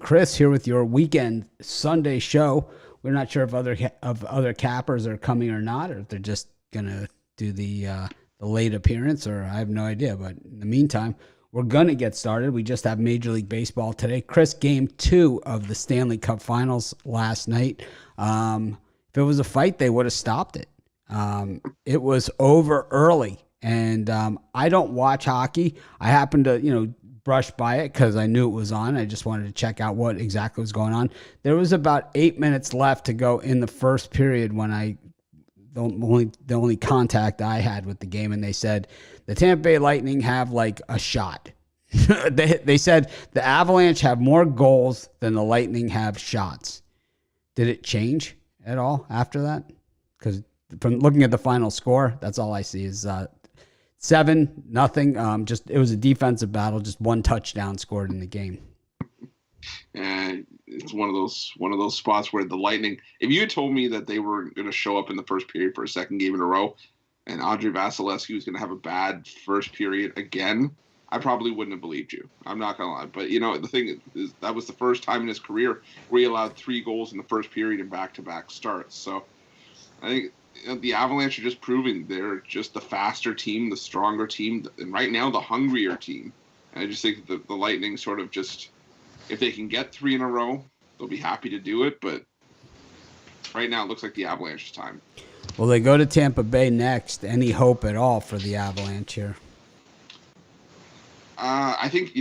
Chris here with your weekend Sunday show. We're not sure if other cappers are coming or not, or if they're just gonna do the late appearance, or I have no idea. But in the meantime, we're gonna get started. We just have Major League Baseball today. Chris, Game 2 of the Stanley Cup Finals last night. If it was a fight, they would have stopped it. It was over early, and I don't watch hockey. I happened to brush by it because I knew it was on. I just wanted to check out what exactly was going on. There was about 8 minutes left to go in the first period when the only contact I had with the game, and they said the Tampa Bay Lightning have like a shot. They said the Avalanche have more goals than the Lightning have shots. Did it change at all after that? Because from looking at the final score, that's all I see is 7-0. Just it was a defensive battle. Just one touchdown scored in the game. And it's one of those spots where the Lightning. If you had told me that they were going to show up in the first period for a second game in a row, and Andrei Vasilevsky was going to have a bad first period again, I probably wouldn't have believed you. I'm not going to lie. But the thing is, that was the first time in his career where he allowed 3 goals in the first period in back-to-back starts. So I think the Avalanche are just proving they're just the faster team, the stronger team, and right now the hungrier team. And I just think that the Lightning sort of just, if they can get 3 in a row, they'll be happy to do it. But right now it looks like the Avalanche's time. Well, they go to Tampa Bay next. Any hope at all for the Avalanche here? I think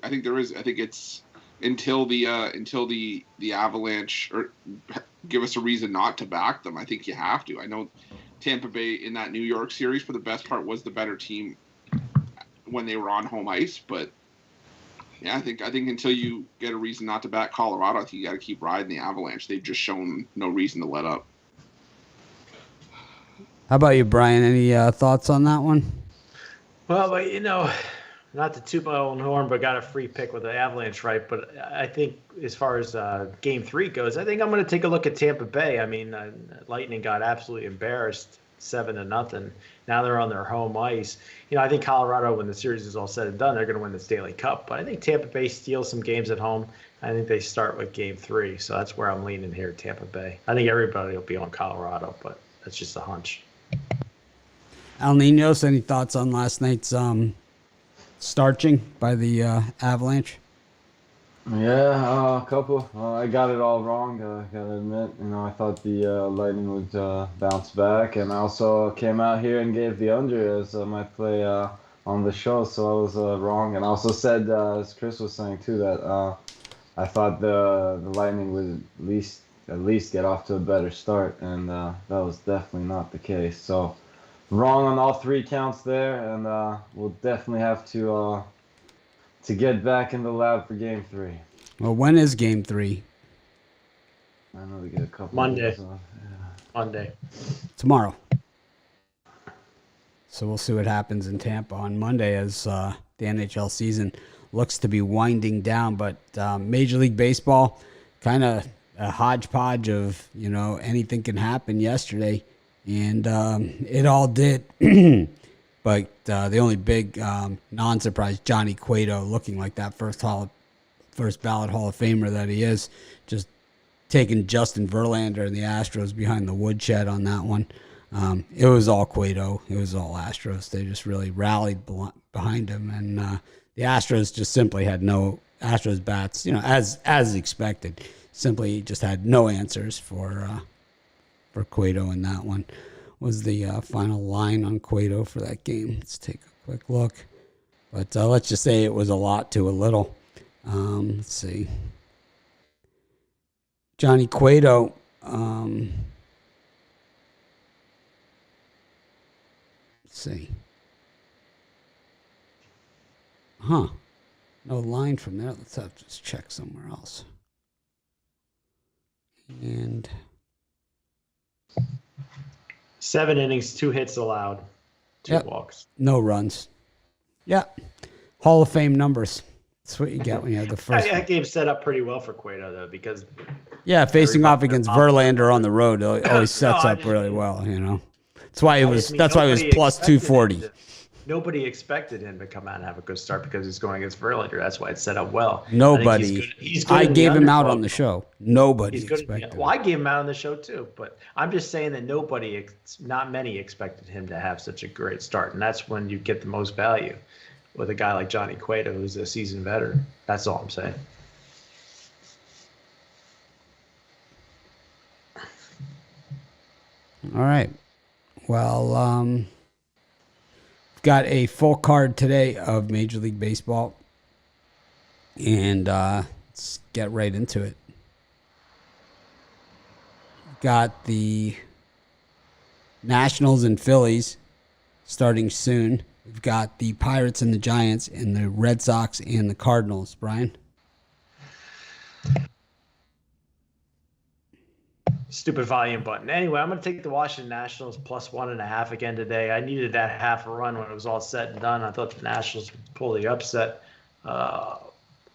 I think there is. I think it's until the Avalanche or give us a reason not to back them. I think you have to. I know Tampa Bay in that New York series for the best part was the better team when they were on home ice, but yeah, I think until you get a reason not to back Colorado, I think you got to keep riding the Avalanche. They've just shown no reason to let up. How about you, Brian? Any thoughts on that one? Well, not to toot my own horn, but got a free pick with the Avalanche, right? But I think as far as Game 3 goes, I think I'm going to take a look at Tampa Bay. I mean, Lightning got absolutely embarrassed, 7-0. Now they're on their home ice. I think Colorado, when the series is all said and done, they're going to win the Stanley Cup. But I think Tampa Bay steals some games at home. I think they start with Game 3, so that's where I'm leaning here, Tampa Bay. I think everybody will be on Colorado, but that's just a hunch. Al Ninos, any thoughts on last night's starching by the Avalanche? Yeah, a couple. I got it all wrong, gotta admit. I thought the Lightning would bounce back, and I also came out here and gave the under as my play on the show, so I was wrong. And I also said, as Chris was saying too, that I thought the Lightning would at least get off to a better start, and that was definitely not the case. So wrong on all 3 counts there, and we'll definitely have to get back in the lab for Game 3. Well, when is Game 3? I know we get a couple Monday. Days off. Yeah. Monday. Tomorrow. So we'll see what happens in Tampa on Monday as the NHL season looks to be winding down. But Major League Baseball, kind of a hodgepodge of, anything can happen yesterday. And it all did. But the only big non-surprise, Johnny Cueto, looking like that first ballot Hall of Famer that he is, just taking Justin Verlander and the Astros behind the woodshed on that one. It was all Cueto. It was all Astros. They just really rallied behind him. And the Astros just simply had no Astros bats, as expected, simply just had no answers for Cueto in that one. Was the final line on Cueto for that game. Let's take a quick look. But let's just say it was a lot to a little. Let's see. Johnny Cueto. Let's see. No line from there. Let's have to just check somewhere else. And 7 innings, 2 hits allowed, 2 walks. No runs. Yeah. Hall of Fame numbers. That's what you get when you have the first. That game set up pretty well for Cueto, though, because facing off against Verlander on the road always sets up really well. That's why it was. That's why it was plus 240. nobody expected him to come out and have a good start because he's going against Verlander. That's why it's set up well. Nobody. He's good I in the gave him out underdog on the mode. show. Nobody He's good. expected Well, it. I gave him out on the show too, but I'm just saying that not many expected him to have such a great start, and that's when you get the most value with a guy like Johnny Cueto, who's a seasoned veteran. That's all I'm saying. All right. Well, got a full card today of Major League Baseball, and let's get right into it. Got the Nationals and Phillies starting soon. We've got the Pirates and the Giants, and the Red Sox and the Cardinals. Brian? Stupid volume button. Anyway, I'm going to take the Washington Nationals plus 1.5 again today. I needed that half a run when it was all said and done. I thought the Nationals would pull the upset.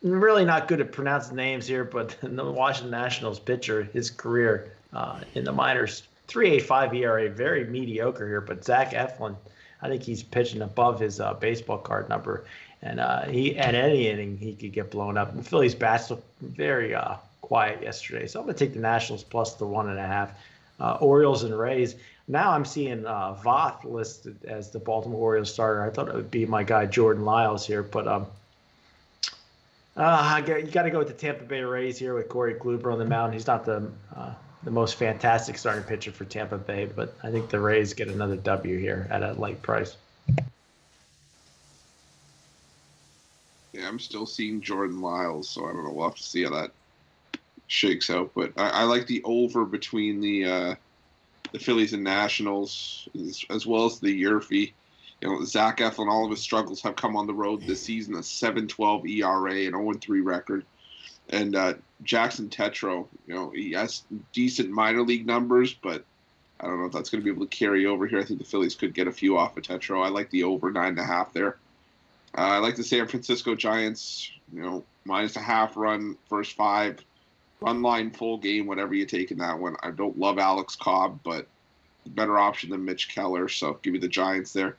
Really not good at pronouncing names here, but the Washington Nationals pitcher, his career in the minors, 3.85 ERA, very mediocre here. But Zach Eflin, I think he's pitching above his baseball card number, and he at any inning he could get blown up. And Phillies bats look very quiet yesterday, so I'm going to take the Nationals plus the 1.5. Orioles and Rays. Now I'm seeing Voth listed as the Baltimore Orioles starter. I thought it would be my guy Jordan Lyles here, but you got to go with the Tampa Bay Rays here with Corey Kluber on the mound. He's not the most fantastic starting pitcher for Tampa Bay, but I think the Rays get another W here at a light price. Yeah, I'm still seeing Jordan Lyles, so I don't know. We'll have to see how that shakes out. But I like the over between the Phillies and Nationals, as well as the Yerfy. Zach Eflin, all of his struggles have come on the road this season. A 7.12 ERA, an 0-3 record. And Jackson Tetreault, he has decent minor league numbers, but I don't know if that's going to be able to carry over here. I think the Phillies could get a few off of Tetreault. I like the over 9.5 there. I like the San Francisco Giants, minus a half run, first 5, run line, full game, whatever you take in that one. I don't love Alex Cobb, but better option than Mitch Keller, so give me the Giants there.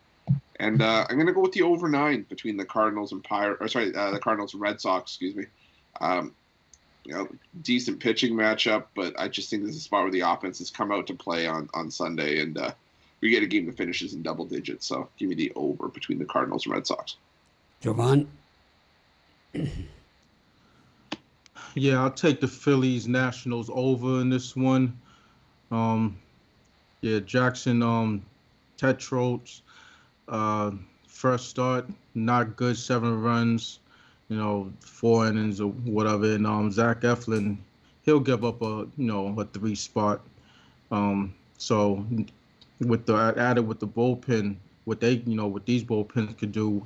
And I'm going to go with the over 9 between the Cardinals and the Cardinals and Red Sox, excuse me. Decent pitching matchup, but I just think this is a spot where the offenses come out to play on Sunday, and we get a game that finishes in double digits. So give me the over between the Cardinals and Red Sox. Jovan? Yeah, I'll take the Phillies Nationals over in this one. Jackson Tetreault, first start, not good, 7 runs, 4 innings or whatever. And Zach Eflin, he'll give up a 3 spot. So with the added with the bullpen, what these bullpens could do,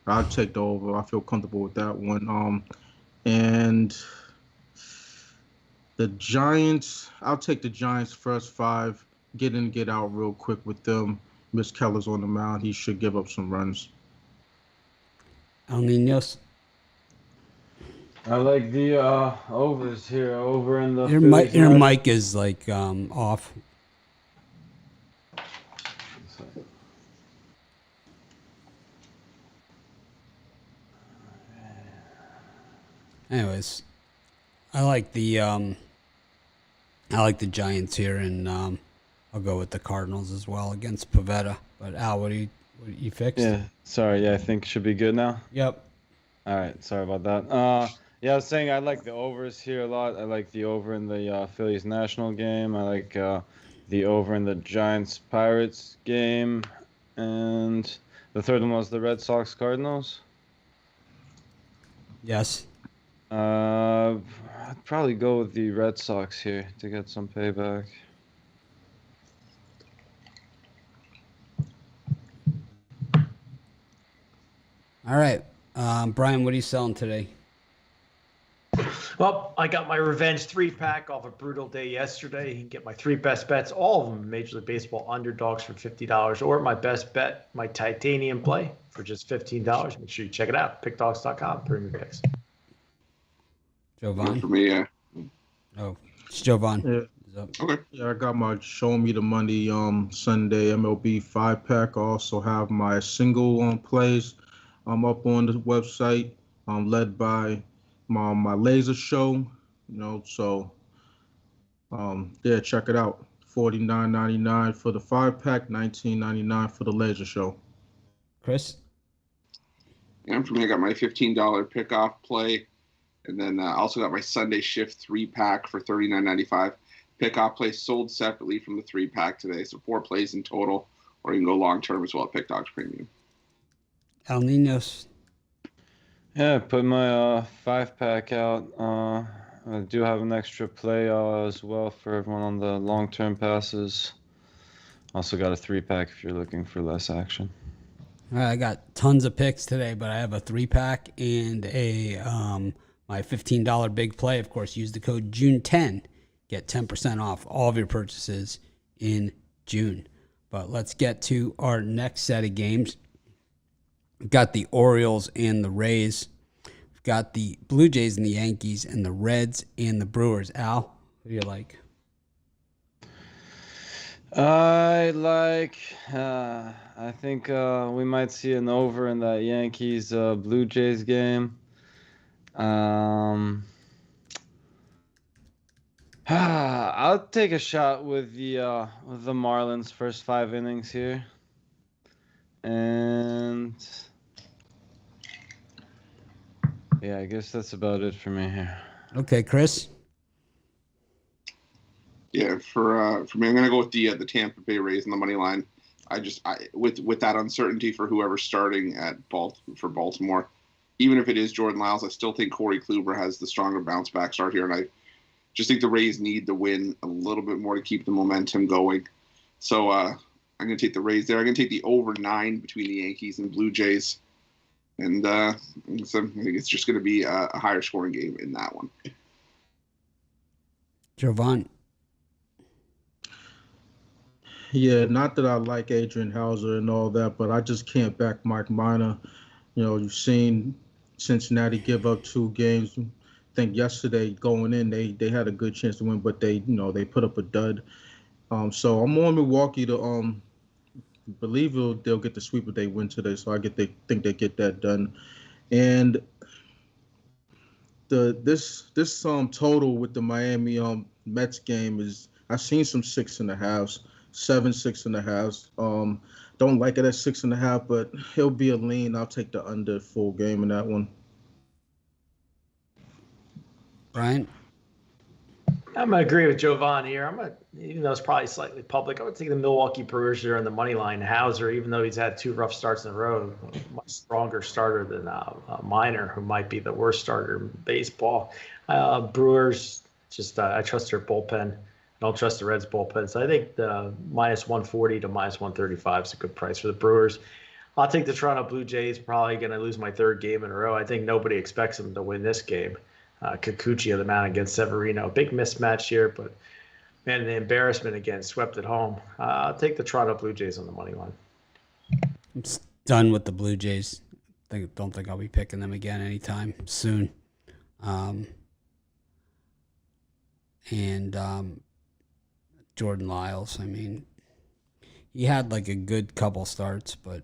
I'll take the over. I feel comfortable with that one. And the Giants, I'll take the Giants first 5, get in, get out real quick with them. Mitch Keller's on the mound. He should give up some runs. El Niños? I like the overs here. Over in the Your mic is like off. Anyways, I like the Giants here, and I'll go with the Cardinals as well against Pavetta. But Al, what you fixed? Yeah, sorry. Yeah, I think it should be good now. Yep. All right, sorry about that. I was saying I like the overs here a lot. I like the over in the Phillies National game. I like the over in the Giants Pirates game, and the third one was the Red Sox Cardinals. Yes. I'd probably go with the Red Sox here to get some payback. All right. Brian, what are you selling today? Well, I got my revenge 3-pack off a brutal day yesterday. You can get my 3 best bets, all of them Major League Baseball underdogs for $50, or my best bet, my titanium play for just $15. Make sure you check it out. Pickdogs.com, premium picks. Jovan? For me, yeah. Oh, it's Jovan. Yeah. up. Okay. Yeah, I got my Show Me the Money Sunday MLB 5-pack. I also have my single plays up on the website, led by my laser show. So yeah, check it out. $49.99 for the 5-pack, $19.99 for the laser show. Chris? And for me, I got my $15 pickoff play, and then I also got my Sunday Shift 3-pack for $39.95. Pickoff play sold separately from the 3-pack today, so 4 plays in total, or you can go long term as well at Pick Dogs Premium. El Ninos. Yeah, put my 5-pack out. I do have an extra play as well for everyone on the long-term passes. Also got a 3-pack if you're looking for less action. All right, I got tons of picks today, but I have a 3-pack and a my $15 big play. Of course, use the code June10. Get 10% off all of your purchases in June. But let's get to our next set of games. We've got the Orioles and the Rays. We've got the Blue Jays and the Yankees and the Reds and the Brewers. Al, who do you like? I think we might see an over in that Yankees Blue Jays game. I'll take a shot with the Marlins first 5 innings here, and yeah, I guess that's about it for me here. Okay, Chris. Yeah, for me, I'm going to go with the Tampa Bay Rays and the money line. With that uncertainty for whoever's starting for Baltimore, even if it is Jordan Lyles, I still think Corey Kluber has the stronger bounce back start here, and I just think the Rays need the win a little bit more to keep the momentum going. So I'm going to take the Rays there. I'm going to take the over 9 between the Yankees and Blue Jays, and so I think it's just going to be a higher scoring game in that one. Jovan. Yeah, not that I like Adrian Hauser and all that, but I just can't back Mike Minor. You've seen Cincinnati give up 2 games. I think yesterday going in, they had a good chance to win, but they put up a dud. So I'm on Milwaukee to believe they'll get the sweep if they win today. So think they get that done. And this total with the Miami Mets game is, I've seen some 6.5s. 7, 6.5. Don't like it at 6.5, but he'll be a lean. I'll take the under full game in that one. Brian. I'm gonna agree with Jovan here. Even though it's probably slightly public, I would take the Milwaukee Brewers here on the money line. Hauser, even though he's had 2 rough starts in a row, a much stronger starter than Minor, who might be the worst starter in baseball. Brewers, I trust their bullpen. I don't trust the Reds bullpen. So I think the -140 to -135 is a good price for the Brewers. I'll take the Toronto Blue Jays. Probably going to lose my 3rd game in a row. I think nobody expects them to win this game. Kikuchi of the mound against Severino. Big mismatch here, but man, an embarrassment again. Swept at home. I'll take the Toronto Blue Jays on the money line. I'm done with the Blue Jays. Don't think I'll be picking them again anytime soon. Jordan Lyles, I mean, he had like a good couple starts, but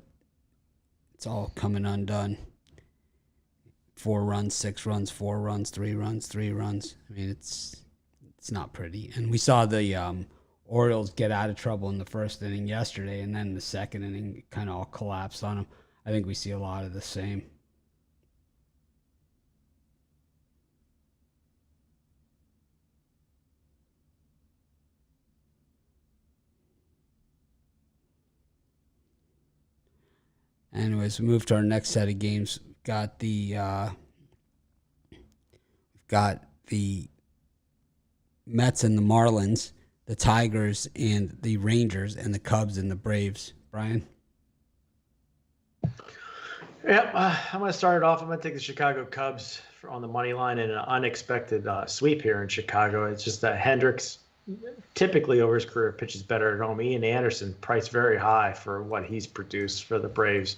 it's all coming undone. 4 runs, 6 runs, 4 runs, 3 runs, 3 runs. I mean, it's not pretty. And we saw the Orioles get out of trouble in the first inning yesterday, and then the second inning kind of all collapsed on them. I think we see a lot of the same. Anyways, we move to our next set of games. We've got the Mets and the Marlins, the Tigers and the Rangers, and the Cubs and the Braves. Brian? Yep, I'm going to start it off. I'm going to take the Chicago Cubs on the money line in an unexpected sweep here in Chicago. It's just that Hendricks, typically over his career, pitches better at home. Ian Anderson priced very high for what he's produced for the Braves.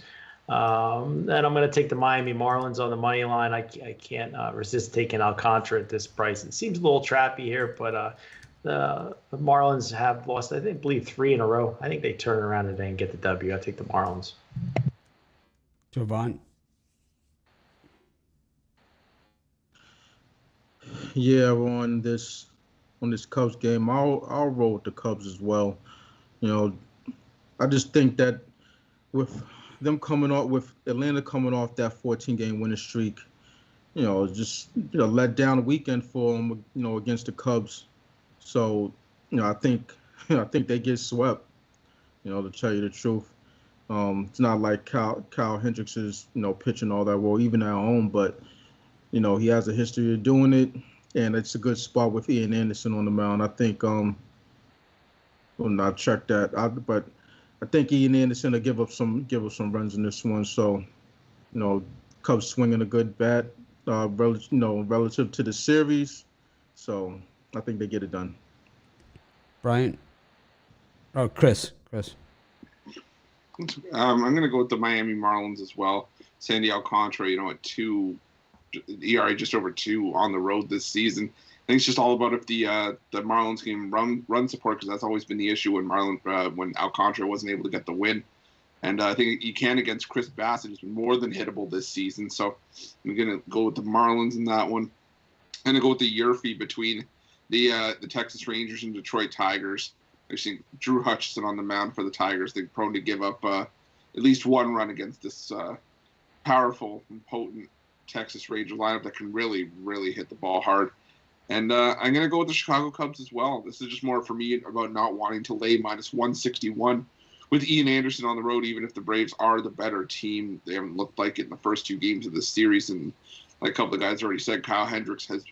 And I'm going to take the Miami Marlins on the money line. I can't resist taking Alcantara at this price. It seems a little trappy here, but the Marlins have lost, I believe 3 in a row. I think they turn around today and get the W. I take the Marlins. Jovan. Yeah, on this Cubs game, I'll roll with the Cubs as well. You know, I just think that with Atlanta coming off that 14-game winning streak, just let down weekend for them, against the Cubs. So, I think I think they get swept. To tell you the truth, it's not like Kyle Hendricks is pitching all that well, even at home, but he has a history of doing it, and it's a good spot with Ian Anderson on the mound. I think well, not check that, but I think Ian Anderson will give up some runs in this one. So, Cubs swinging a good bat, relative to the series. So I think they get it done. Brian. Oh, Chris. I'm going to go with the Miami Marlins as well. Sandy Alcantara, at 2 ERA just over 2 on the road this season. I think it's just all about if the Marlins can run support, because that's always been the issue when Alcantara wasn't able to get the win. And I think he can against Chris Bassett, who's been more than hittable this season. So I'm going to go with the Marlins in that one. I'm going to go with the Yerfie between the Texas Rangers and Detroit Tigers. I think Drew Hutchison on the mound for the Tigers. They're prone to give up at least 1 run against this powerful and potent Texas Rangers lineup that can really, really hit the ball hard. And I'm going to go with the Chicago Cubs as well. This is just more for me about not wanting to lay minus 161 with Ian Anderson on the road, even if the Braves are the better team. They haven't looked like it in the first 2 games of this series. And like a couple of guys already said, Kyle Hendricks has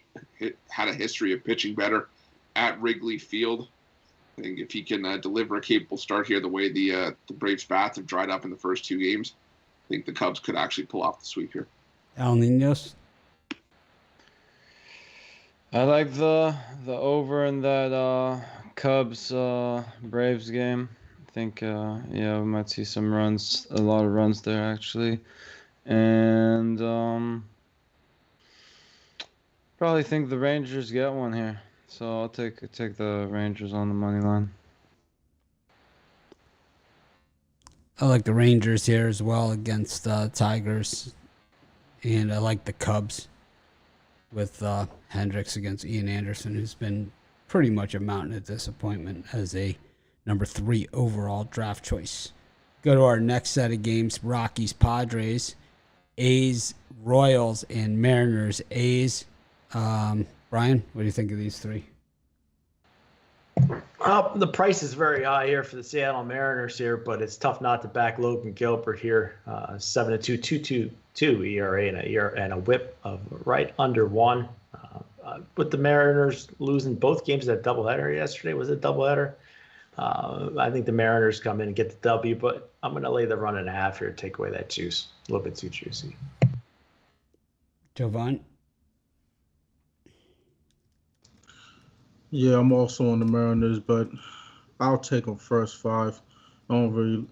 had a history of pitching better at Wrigley Field. I think if he can deliver a capable start here, the way the Braves bats have dried up in the first 2 games, I think the Cubs could actually pull off the sweep here. El Ninos. I like the over in that Cubs Braves game. I think we might see some runs, a lot of runs there actually, and probably think the Rangers get one here. So I'll take the Rangers on the money line. I like the Rangers here as well against Tigers, and I like the Cubs with Hendricks against Ian Anderson, who's been pretty much a mountain of disappointment as a number 3 overall draft choice. Go to our next set of games: Rockies, Padres, A's, Royals, and Mariners. A's. Brian, what do you think of these 3? The price is very high here for the Seattle Mariners here, but it's tough not to back Logan Gilbert here. 7-2, 2.22 ERA and a WHIP of right under 1. With the Mariners losing both games at doubleheader yesterday, was it a doubleheader? I think the Mariners come in and get the W, but I'm going to lay the 1.5 here to take away that juice. A little bit too juicy. Jovan. Yeah, I'm also on the Mariners, but I'll take them first 5. For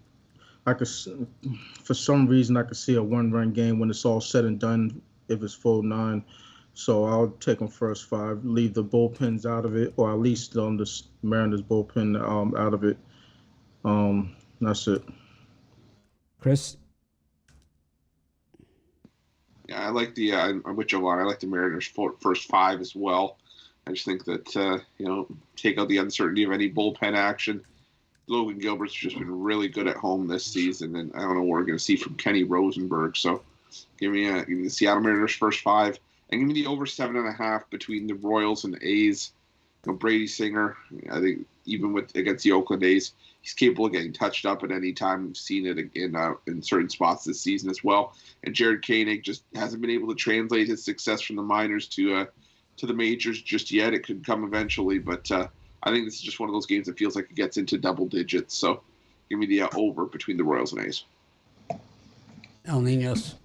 some reason, I could see a 1-run game when it's all said and done if it's full 9. So I'll take them first 5, leave the bullpens out of it, or at least the Mariners bullpen out of it. That's it. Chris? Yeah, I like I'm with Jovan. I like the Mariners first 5 as well. I just think that, take out the uncertainty of any bullpen action. Logan Gilbert's just been really good at home this season, and I don't know what we're going to see from Kenny Rosenberg. So give me the Seattle Mariners first 5, and give me the over 7.5 between the Royals and A's. Brady Singer, I think even against the Oakland A's, he's capable of getting touched up at any time. We've seen it in certain spots this season as well. And Jared Koenig just hasn't been able to translate his success from the minors to the majors just yet. It could come eventually, but I think this is just one of those games that feels like it gets into double digits. So give me the over between the Royals and A's. El Ninos.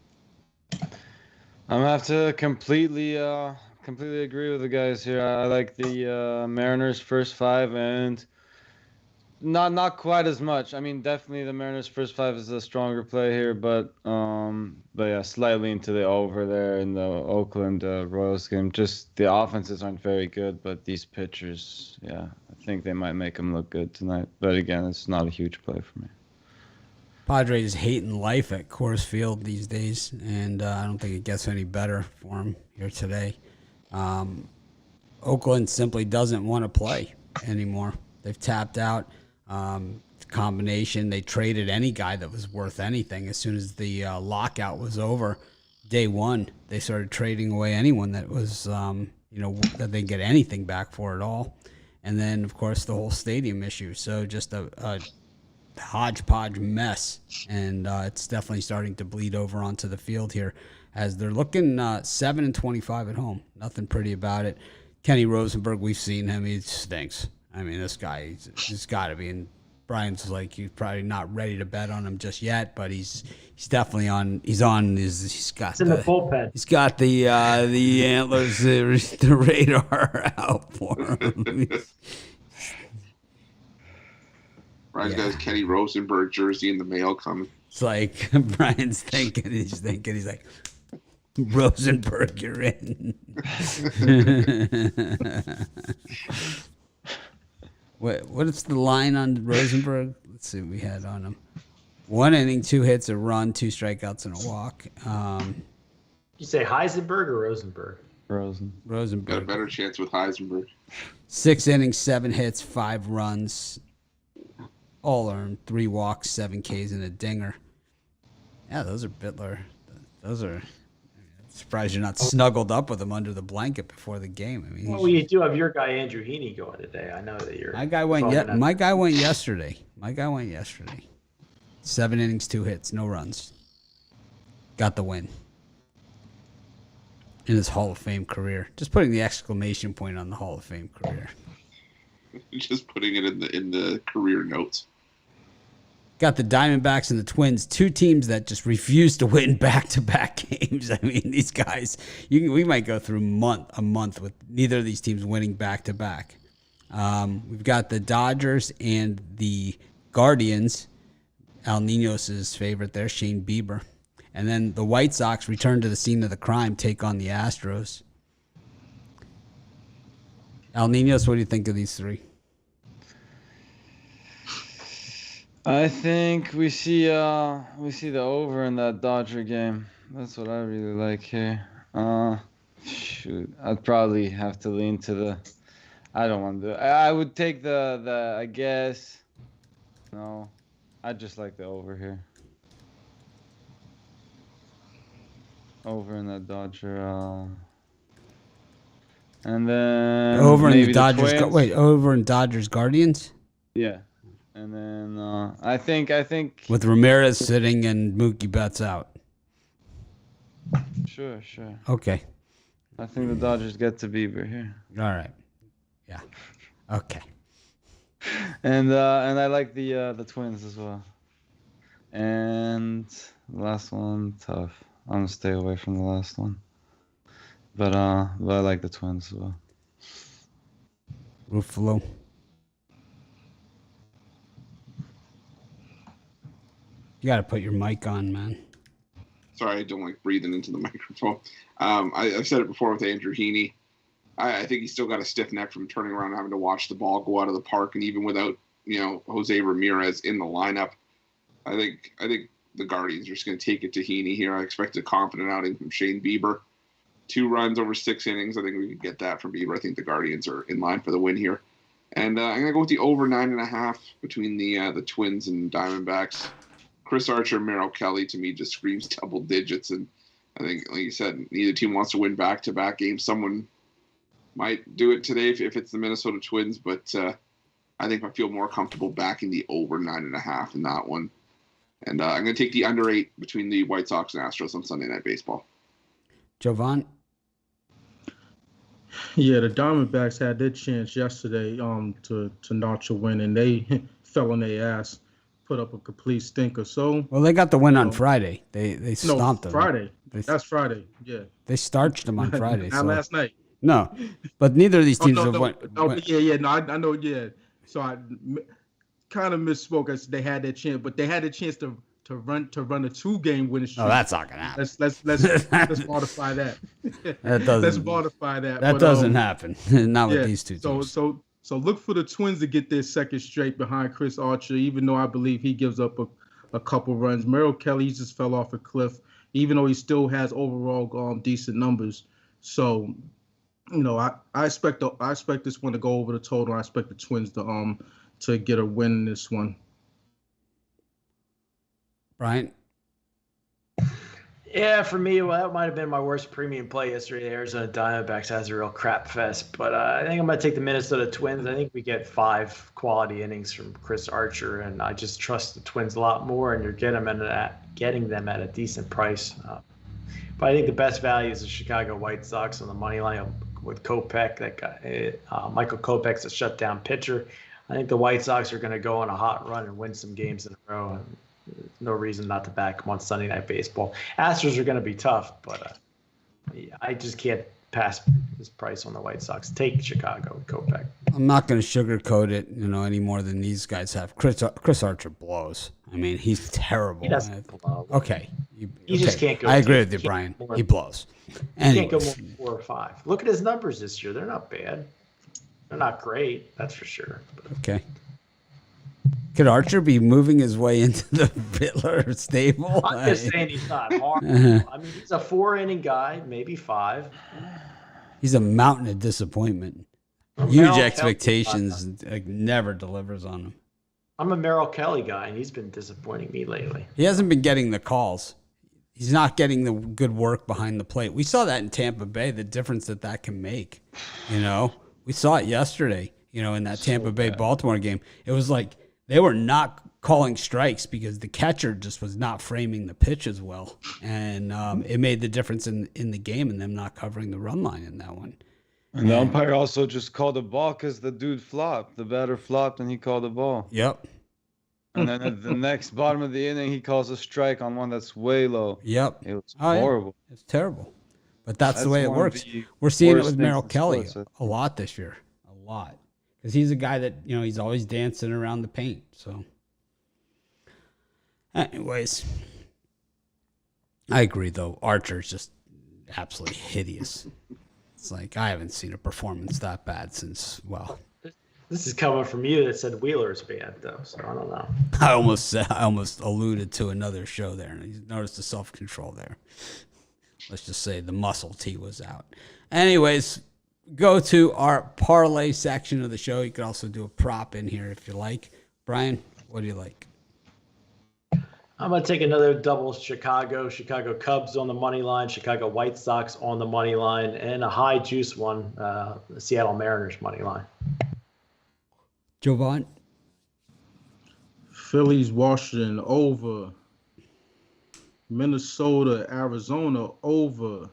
I'm gonna have to completely agree with the guys here. I like the Mariners first 5, and not quite as much. I mean, definitely the Mariners' first five is a stronger play here, but yeah, slightly into the over there in the Oakland Royals game. Just the offenses aren't very good, but these pitchers, yeah, I think they might make them look good tonight. But again, it's not a huge play for me. Padres hating life at Coors Field these days, and I don't think it gets any better for them here today. Oakland simply doesn't want to play anymore. They've tapped out. Combination. They traded any guy that was worth anything as soon as the lockout was over. Day one, they started trading away anyone that was, that they get anything back for at all. And then, of course, the whole stadium issue. So just a hodgepodge mess, and it's definitely starting to bleed over onto the field here as they're looking 7-25 at home. Nothing pretty about it. Kenny Rosenberg, we've seen him. He stinks. I mean, this guy, he's got to be. And Brian's like, he's probably not ready to bet on him just yet, but he's definitely on. He's on. He's got it's in the bullpen. He's got the antlers, the radar out for him. Brian's got his Kenny Rosenberg jersey in the mail coming. It's like Brian's thinking. He's like, Rosenberg, you're in. What is the line on Rosenberg? Let's see what we had on him. 1 inning, 2 hits, a run, 2 strikeouts, and a walk. You say Heisenberg or Rosenberg? Rosenberg. Got a better chance with Heisenberg. 6 innings, 7 hits, 5 runs, all earned, 3 walks, 7 Ks, and a dinger. Yeah, those are Bittler. Those are. Surprised you're not snuggled up with him under the blanket before the game. I mean, well, you do have your guy Andrew Heaney going today. I know that you're. My guy went yesterday. 7 innings, 2 hits, no runs. Got the win in his Hall of Fame career. Just putting the exclamation point on the Hall of Fame career. Just putting it in the career notes. Got the Diamondbacks and the Twins, 2 teams that just refuse to win back-to-back games. I mean, these guys, we might go through a month with neither of these teams winning back-to-back. We've got the Dodgers and the Guardians. Al Ninos' favorite there, Shane Bieber. And then the White Sox return to the scene of the crime, take on the Astros. Al Ninos, what do you think of these 3? I think we see the over in that Dodger game. That's what I really like here. Shoot, I'd probably have to lean to the. I don't want to do it. I would take the. I guess. No, I just like the over here. Over in that Dodger. And then over in maybe the Dodgers. Over in Dodgers Guardians. Yeah. And then I think with Ramirez sitting and Mookie Betts out. Sure. Okay. I think the Dodgers get to Bieber here. All right. Yeah. Okay. And I like the Twins as well. And the last one, tough. I'm gonna stay away from the last one. But I like the Twins as well. Ruffalo. You got to put your mic on, man. Sorry, I don't like breathing into the microphone. I've said it before with Andrew Heaney. I think he's still got a stiff neck from turning around and having to watch the ball go out of the park, and even without Jose Ramirez in the lineup, I think the Guardians are just going to take it to Heaney here. I expect a confident outing from Shane Bieber. 2 runs over 6 innings. I think we could get that from Bieber. I think the Guardians are in line for the win here, and I'm going to go with the over 9.5 between the Twins and Diamondbacks. Chris Archer and Merrill Kelly, to me, just screams double digits. And I think, like you said, neither team wants to win back-to-back games. Someone might do it today if it's the Minnesota Twins, but I think I feel more comfortable backing the over 9.5 in that one. And I'm going to take the under 8 between the White Sox and Astros on Sunday Night Baseball. Jovan? Yeah, the Diamondbacks had their chance yesterday to notch a win, and they fell on their ass. Put up a complete stinker. So well, they got the win on Friday. They stomped them. Friday. That's Friday. Yeah. They starched them on Friday. Not last night. No, but neither of these teams have won. Yeah. No, I know. Yeah. So kind of misspoke. As they had that chance, but they had a chance to run a 2-game winning streak. Oh, that's not gonna happen. Let's modify that. That doesn't. Let's modify that. That doesn't happen. Not with these two teams. So look for the Twins to get their second straight behind Chris Archer, even though I believe he gives up a couple runs. Merrill Kelly just fell off a cliff, even though he still has overall decent numbers. So, I expect this one to go over the total. I expect the Twins to get a win in this one. Brian? Yeah, for me, well, that might have been my worst premium play yesterday. The Arizona Diamondbacks has a real crap fest, but I think I'm going to take the Minnesota Twins. I think we get 5 quality innings from Chris Archer, and I just trust the Twins a lot more, and you're getting them at a decent price. But I think the best value is the Chicago White Sox on the money line with Kopech. That guy, Michael Kopech's a shutdown pitcher. I think the White Sox are going to go on a hot run and win some games in a row. And no reason not to back them on Sunday Night Baseball. Astros are going to be tough, but I just can't pass this price on the White Sox. Take Chicago with Kopech. I'm not going to sugarcoat it, any more than these guys have. Chris Archer blows. I mean, he's terrible. He doesn't blow. Okay. You just can't go. I agree with you, Brian. He blows. He can't go more than 4 or 5. Look at his numbers this year. They're not bad. They're not great, that's for sure. But. Okay. Could Archer be moving his way into the Bittler stable? I'm just saying he's not hard. I mean, he's a 4-inning guy, maybe 5. He's a mountain of disappointment. Huge expectations, never delivers on them. I'm a Merrill Kelly guy, and he's been disappointing me lately. He hasn't been getting the calls. He's not getting the good work behind the plate. We saw that in Tampa Bay, the difference that can make. We saw it yesterday, in that Tampa Bay Baltimore game. It was like they were not calling strikes because the catcher just was not framing the pitch as well. And it made the difference in the game and them not covering the run line in that one. And the umpire also just called the ball because the dude flopped. The batter flopped and he called the ball. Yep. And then at the next bottom of the inning, he calls a strike on one that's way low. Yep. It was horrible. Yeah. It's terrible. But that's the way it works. We're seeing it with Merrill Kelly a lot this year. A lot. Because he's a guy that, he's always dancing around the paint. So, anyways, I agree, though. Archer's just absolutely hideous. It's like I haven't seen a performance that bad since, This is coming from you that said Wheeler's bad, though, so I don't know. I almost alluded to another show there, and you noticed the self-control there. Let's just say the muscle T was out. Anyways, go to our parlay section of the show. You could also do a prop in here if you like. Brian, what do you like? I'm going to take another double Chicago Cubs on the money line, Chicago White Sox on the money line, and a high juice one, the Seattle Mariners money line. Jovan? Phillies, Washington, over. Minnesota, Arizona, over.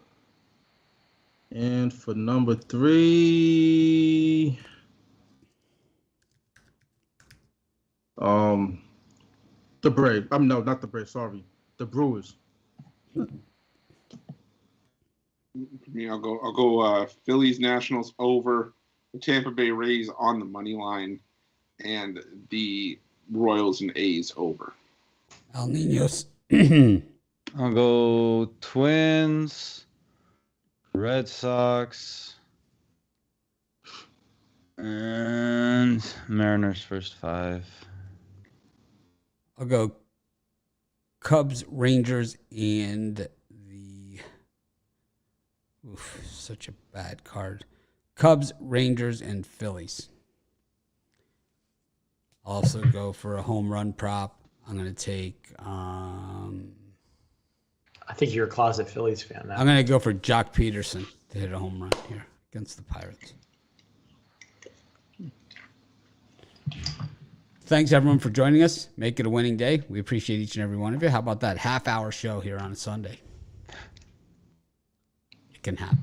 And for number 3, the Braves. No, not the Braves. Sorry, the Brewers. I'll go. Phillies, Nationals over. The Tampa Bay Rays on the money line, and the Royals and A's over. El Niños. I'll go Twins, Red Sox, and Mariners first 5. I'll go Cubs, Rangers, and such a bad card. Cubs, Rangers, and Phillies. I'll also go for a home run prop. I'm going to take... I think you're a closet Phillies fan now. I'm going to go for Jock Peterson to hit a home run here against the Pirates. Thanks, everyone, for joining us. Make it a winning day. We appreciate each and every one of you. How about that half-hour show here on a Sunday? It can happen.